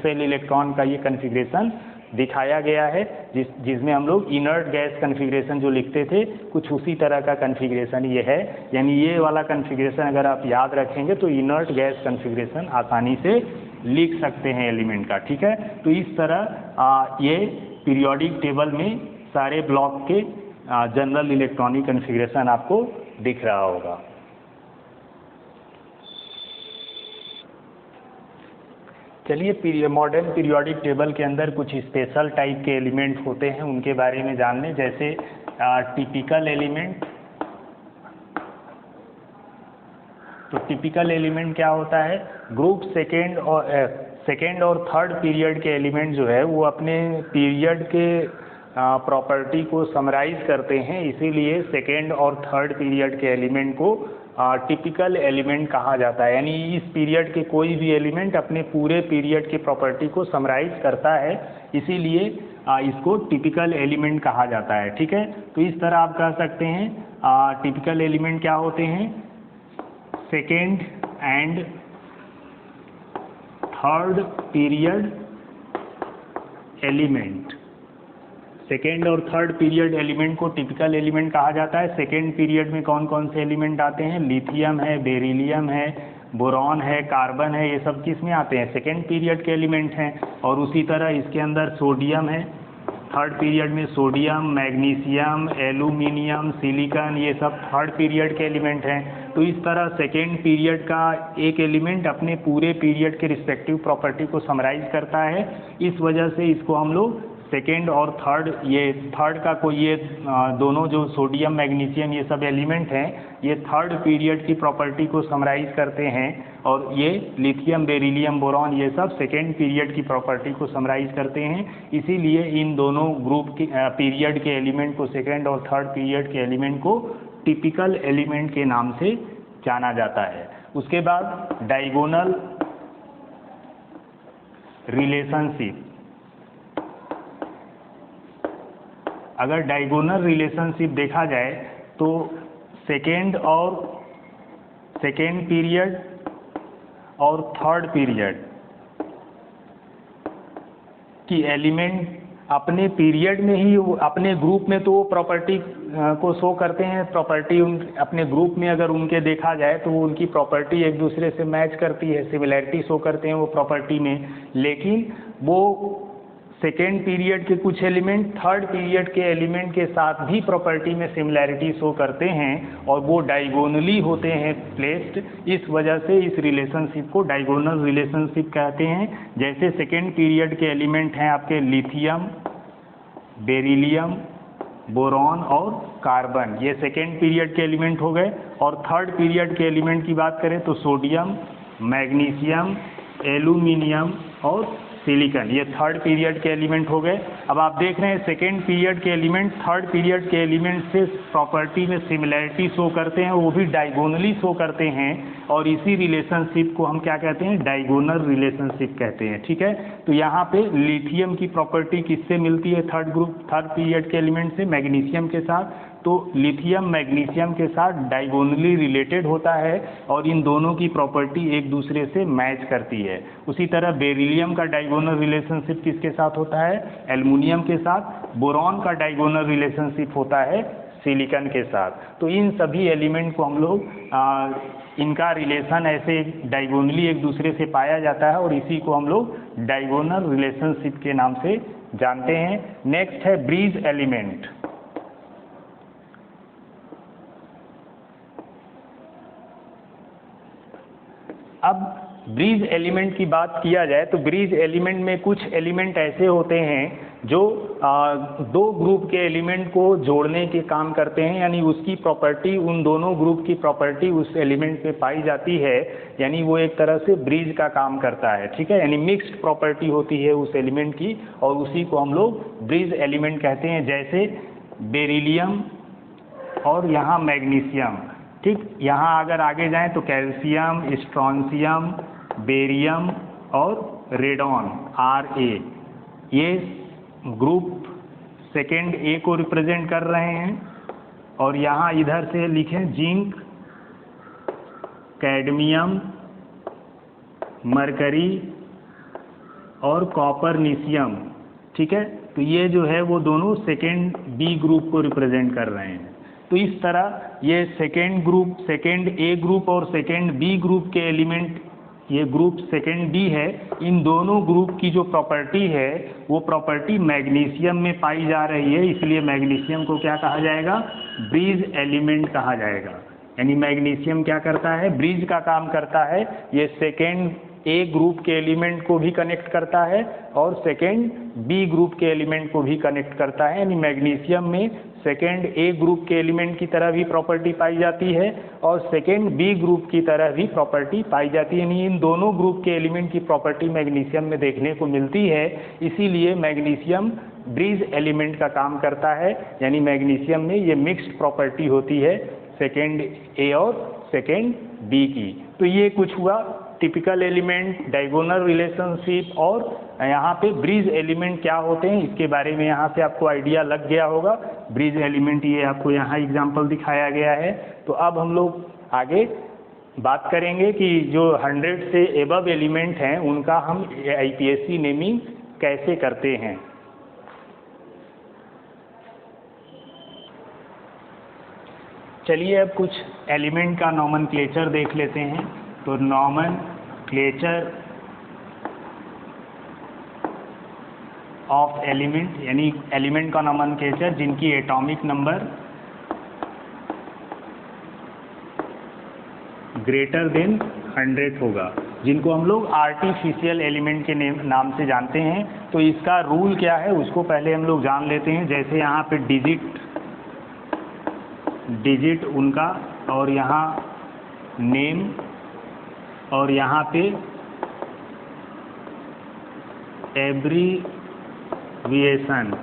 सेल इलेक्ट्रॉन का ये कन्फिग्रेशन दिखाया गया है, जिसमें हम लोग इनर्ट गैस कन्फिग्रेशन जो लिखते थे कुछ उसी तरह का कन्फिग्रेशन ये है। यानी ये वाला कन्फिग्रेशन अगर आप याद रखेंगे तो इनर्ट गैस कन्फिग्रेशन आसानी से लिख सकते हैं एलिमेंट का, ठीक है। तो इस तरह ये पीरियोडिक टेबल में सारे ब्लॉक के जनरल इलेक्ट्रॉनिक कन्फिग्रेशन आपको दिख रहा होगा। चलिए मॉडर्न पीरियोडिक टेबल के अंदर कुछ स्पेशल टाइप के एलिमेंट होते हैं उनके बारे में जान लें। जैसे टिपिकल एलिमेंट। तो टिपिकल एलिमेंट क्या होता है? ग्रुप सेकेंड और थर्ड पीरियड के एलिमेंट जो है वो अपने पीरियड के प्रॉपर्टी को समराइज करते हैं, इसीलिए सेकेंड और थर्ड पीरियड के एलिमेंट को टिपिकल एलिमेंट कहा जाता है। यानी इस पीरियड के कोई भी एलिमेंट अपने पूरे पीरियड की प्रॉपर्टी को समराइज करता है, इसीलिए इसको टिपिकल एलिमेंट कहा जाता है, ठीक है। तो इस तरह आप कह सकते हैं टिपिकल एलिमेंट क्या होते हैं? Second and third period element. Second और थर्ड पीरियड एलिमेंट को टिपिकल एलिमेंट कहा जाता है। सेकेंड पीरियड में कौन कौन से एलिमेंट आते हैं? लिथियम है, बेरिलियम है, बोरॉन है, कार्बन है, ये सब किस में आते हैं? सेकेंड पीरियड के एलिमेंट हैं। और उसी तरह इसके अंदर सोडियम है, थर्ड पीरियड में सोडियम, मैग्नीशियम, एल्यूमिनियम, सिलिकॉन, ये सब थर्ड पीरियड के एलिमेंट हैं। तो इस तरह सेकेंड पीरियड का एक एलिमेंट अपने पूरे पीरियड के रिस्पेक्टिव प्रॉपर्टी को समराइज करता है, इस वजह से इसको हम लोग सेकेंड और थर्ड, ये थर्ड का कोई ये दोनों जो सोडियम मैग्नीशियम ये सब एलिमेंट हैं ये थर्ड पीरियड की प्रॉपर्टी को समराइज करते हैं, और ये लिथियम, बेरिलियम, बोरॉन ये सब सेकेंड पीरियड की प्रॉपर्टी को समराइज करते हैं। इसीलिए इन दोनों ग्रुप के पीरियड के एलिमेंट को, सेकेंड और थर्ड पीरियड के एलिमेंट को टिपिकल एलिमेंट के नाम से जाना जाता है। उसके बाद डायगोनल रिलेशनशिप। अगर डायगोनल रिलेशनशिप देखा जाए तो सेकेंड पीरियड और थर्ड पीरियड की एलिमेंट अपने पीरियड में ही अपने ग्रुप में तो वो प्रॉपर्टी को शो करते हैं। प्रॉपर्टी अपने ग्रुप में अगर उनके देखा जाए तो वो उनकी प्रॉपर्टी एक दूसरे से मैच करती है, सिमिलैरिटी शो करते हैं वो प्रॉपर्टी में। लेकिन वो सेकेंड पीरियड के कुछ एलिमेंट थर्ड पीरियड के एलिमेंट के साथ भी प्रॉपर्टी में सिमिलैरिटी शो करते हैं और वो डायगोनली होते हैं प्लेस्ड। इस वजह से इस रिलेशनशिप को डायगोनल रिलेशनशिप कहते हैं। जैसे सेकेंड पीरियड के एलिमेंट हैं आपके लिथियम, बेरिलियम, बोरॉन और कार्बन, ये सेकेंड पीरियड के एलिमेंट हो गए। और थर्ड पीरियड के एलिमेंट की बात करें तो सोडियम, मैग्नीशियम, एल्यूमिनियम और सिलिकॉन, ये थर्ड पीरियड के एलिमेंट हो गए। अब आप देख रहे हैं सेकेंड पीरियड के एलिमेंट थर्ड पीरियड के एलिमेंट से प्रॉपर्टी में सिमिलैरिटी शो करते हैं, वो भी डायगोनली शो करते हैं और इसी रिलेशनशिप को हम क्या कहते हैं, डायगोनल रिलेशनशिप कहते हैं। ठीक है, तो यहाँ पे लिथियम की प्रॉपर्टी किससे मिलती है, थर्ड पीरियड के एलिमेंट से, मैग्नीशियम के साथ। तो लिथियम मैग्नीशियम के साथ डायगोनली रिलेटेड होता है और इन दोनों की प्रॉपर्टी एक दूसरे से मैच करती है। उसी तरह बेरिलियम का डायगोनल रिलेशनशिप किसके साथ होता है, एल्युमिनियम के साथ। बोरॉन का डायगोनल रिलेशनशिप होता है सिलिकॉन के साथ। तो इन सभी एलिमेंट को हम लोग इनका रिलेशन ऐसे डायगोनली एक दूसरे से पाया जाता है और इसी को हम लोग डायगोनल रिलेशनशिप के नाम से जानते हैं। नेक्स्ट है ब्रिज एलिमेंट। अब ब्रिज एलिमेंट की बात किया जाए तो ब्रिज एलिमेंट में कुछ एलिमेंट ऐसे होते हैं जो दो ग्रुप के एलिमेंट को जोड़ने के काम करते हैं, यानी उसकी प्रॉपर्टी, उन दोनों ग्रुप की प्रॉपर्टी उस एलिमेंट में पाई जाती है, यानी वो एक तरह से ब्रिज का काम करता है। ठीक है, यानी मिक्स्ड प्रॉपर्टी होती है उस एलिमेंट की और उसी को हम लोग ब्रिज एलिमेंट कहते हैं। जैसे बेरिलियम और यहाँ मैग्नीशियम। ठीक, यहाँ अगर आगे जाएं तो कैल्शियम, स्ट्रॉन्शियम, बेरियम और रेडॉन Ra, ये ग्रुप सेकेंड ए को रिप्रेजेंट कर रहे हैं। और यहाँ इधर से लिखें जिंक, कैडमियम, मरकरी और कॉपरनीशियम। ठीक है, तो ये जो है वो दोनों सेकेंड बी ग्रुप को रिप्रेजेंट कर रहे हैं। तो इस तरह ये सेकेंड ग्रुप, सेकेंड ए ग्रुप और सेकेंड बी ग्रुप के एलिमेंट, ये ग्रुप सेकेंड बी है, इन दोनों ग्रुप की जो प्रॉपर्टी है वो प्रॉपर्टी मैग्नीशियम में पाई जा रही है, इसलिए मैग्नीशियम को क्या कहा जाएगा, ब्रिज एलिमेंट कहा जाएगा। यानी मैग्नीशियम क्या करता है, ब्रिज का काम करता है। ये सेकेंड ए ग्रुप के एलिमेंट को भी कनेक्ट करता है और सेकेंड बी ग्रुप के एलिमेंट को भी कनेक्ट करता है। यानी मैग्नीशियम में सेकेंड ए ग्रुप के एलिमेंट की तरह भी प्रॉपर्टी पाई जाती है और सेकेंड बी ग्रुप की तरह भी प्रॉपर्टी पाई जाती है। यानी इन दोनों ग्रुप के एलिमेंट की प्रॉपर्टी मैग्नीशियम में देखने को मिलती है, इसीलिए मैग्नीशियम ब्रिज एलिमेंट का काम करता है। यानी मैग्नीशियम में ये मिक्स्ड प्रॉपर्टी होती है सेकेंड ए और सेकेंड बी की। तो ये कुछ हुआ टिपिकल एलिमेंट, डायगोनल रिलेशनशिप और यहाँ पे ब्रिज एलिमेंट क्या होते हैं इसके बारे में यहाँ से आपको आइडिया लग गया होगा। ब्रिज एलिमेंट ये आपको यहाँ एग्जाम्पल दिखाया गया है। तो अब हम लोग आगे बात करेंगे कि जो 100 से एबव एलिमेंट हैं उनका हम IPSC नेमिंग कैसे करते हैं। चलिए अब कुछ एलिमेंट का नॉमेनक्लेचर देख लेते हैं। तो नॉमेनक्लेचर ऑफ एलिमेंट, यानी एलिमेंट का नॉमेनक्लेचर जिनकी एटॉमिक नंबर ग्रेटर देन 100 होगा, जिनको हम लोग आर्टिफिशियल एलिमेंट के नाम से जानते हैं। तो इसका रूल क्या है उसको पहले हम लोग जान लेते हैं। जैसे यहाँ पे डिजिट उनका, और यहाँ नेम, और यहाँ पे एब्रीविएशन।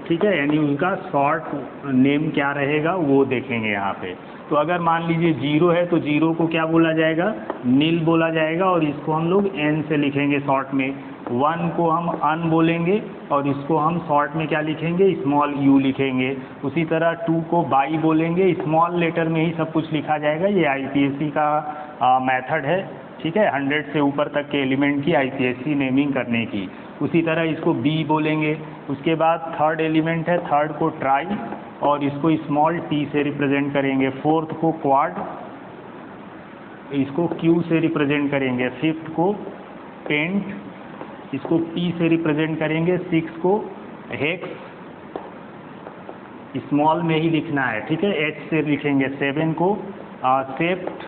ठीक है, यानी उनका शॉर्ट नेम क्या रहेगा वो देखेंगे यहाँ पे। तो अगर मान लीजिए 0 है तो 0 को क्या बोला जाएगा, नील बोला जाएगा और इसको हम लोग N से लिखेंगे शॉर्ट में। 1 को हम अन बोलेंगे और इसको हम शॉर्ट में क्या लिखेंगे, स्मॉल u लिखेंगे। उसी तरह 2 को बाई बोलेंगे, स्मॉल लेटर में ही सब कुछ लिखा जाएगा। ये IPSC का मेथड है। ठीक है, 100 से ऊपर तक के एलिमेंट की IPSC नेमिंग करने की। उसी तरह इसको B बोलेंगे। उसके बाद थर्ड एलिमेंट है, थर्ड को ट्राई और इसको स्मॉल t से रिप्रेजेंट करेंगे। फोर्थ को क्वाड, इसको Q से रिप्रेजेंट करेंगे। फिफ्थ को पेंट, इसको P से रिप्रेजेंट करेंगे। सिक्स को हेक्स स्मॉल में ही लिखना है, ठीक है। H से लिखेंगे 7 को सेप्ट,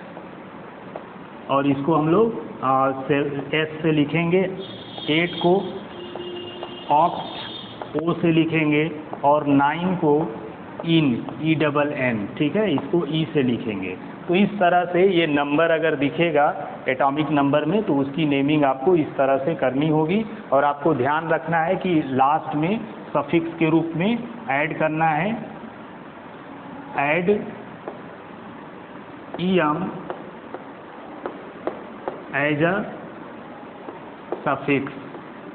और इसको हम लोग S से लिखेंगे 8 को ऑक्ट, O से लिखेंगे, और 9 को इन, ENN, ठीक है, इसको E से लिखेंगे। तो इस तरह से ये नंबर अगर दिखेगा एटॉमिक नंबर में तो उसकी नेमिंग आपको इस तरह से करनी होगी। और आपको ध्यान रखना है कि लास्ट में सफिक्स के रूप में ऐड करना है, add EM as a suffix,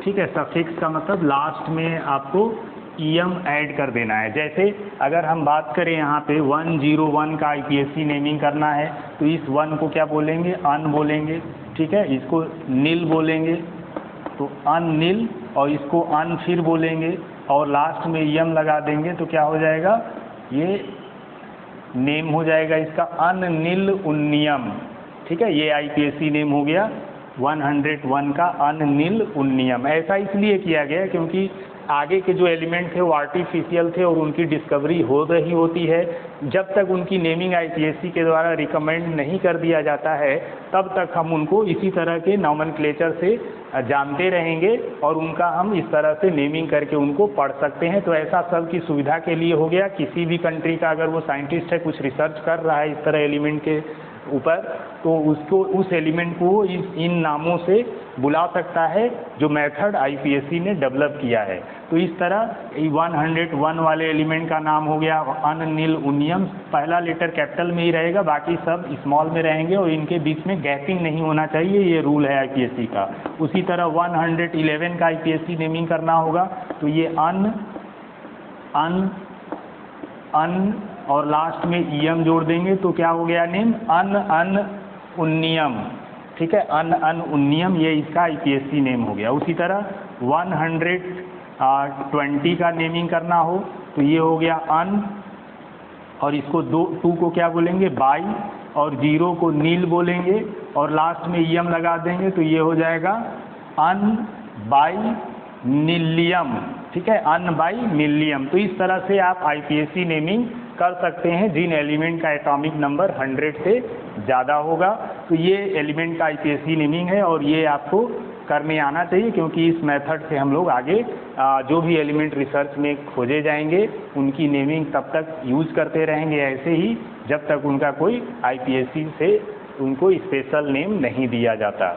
ठीक है। सफिक्स का मतलब लास्ट में आपको EM ऐड कर देना है। जैसे अगर हम बात करें यहाँ पे 101 का IPSC नेमिंग करना है तो इस 1 को क्या बोलेंगे, अन बोलेंगे, ठीक है। इसको नील बोलेंगे तो अननील, और इसको अन फिर बोलेंगे और लास्ट में EM लगा देंगे तो क्या हो जाएगा, ये नेम हो जाएगा इसका अननील उन्नियम, ठीक है। ये IPSC नेम हो गया 101 का अननील उन्नियम। ऐसा इसलिए किया गया क्योंकि आगे के जो एलिमेंट थे वो आर्टिफिशियल थे और उनकी डिस्कवरी हो रही होती है। जब तक उनकी नेमिंग IPSC के द्वारा रिकमेंड नहीं कर दिया जाता है तब तक हम उनको इसी तरह के नॉमेनक्लेचर से जानते रहेंगे और उनका हम इस तरह से नेमिंग करके उनको पढ़ सकते हैं। तो ऐसा सब की सुविधा के लिए हो गया। किसी भी कंट्री का अगर वो साइंटिस्ट है, कुछ रिसर्च कर रहा है इस तरह एलिमेंट के ऊपर, तो उसको उस एलिमेंट को इन नामों से बुला सकता है जो मेथड IPSC ने डेवलप किया है। तो इस तरह 101 वाले एलिमेंट का नाम हो गया अननील उन्नियम। पहला लेटर कैपिटल में ही रहेगा, बाकी सब स्मॉल में रहेंगे और इनके बीच में गैपिंग नहीं होना चाहिए, ये रूल है IPSC का। उसी तरह 111 का IPSC नेमिंग करना होगा तो ये अन और लास्ट में EM जोड़ देंगे तो क्या हो गया नेम, अन उन्नियम, ठीक है। अन उन्नियम ये इसका IPSC नेम हो गया। उसी तरह 120 का नेमिंग करना हो तो ये हो गया अन, और इसको 2 को क्या बोलेंगे, बाई, और 0 को नील बोलेंगे और लास्ट में EM लगा देंगे तो ये हो जाएगा अन बाई नीलियम, ठीक है, अन बाई नीलियम। तो इस तरह से आप IPSC नेमिंग कर सकते हैं जिन एलिमेंट का एटॉमिक नंबर 100 से ज़्यादा होगा। तो ये एलिमेंट का IPSC नेमिंग है और ये आपको करने आना चाहिए क्योंकि इस मेथड से हम लोग आगे जो भी एलिमेंट रिसर्च में खोजे जाएंगे उनकी नेमिंग तब तक यूज़ करते रहेंगे ऐसे ही जब तक उनका कोई IPSC से उनको स्पेशल नेम नहीं दिया जाता।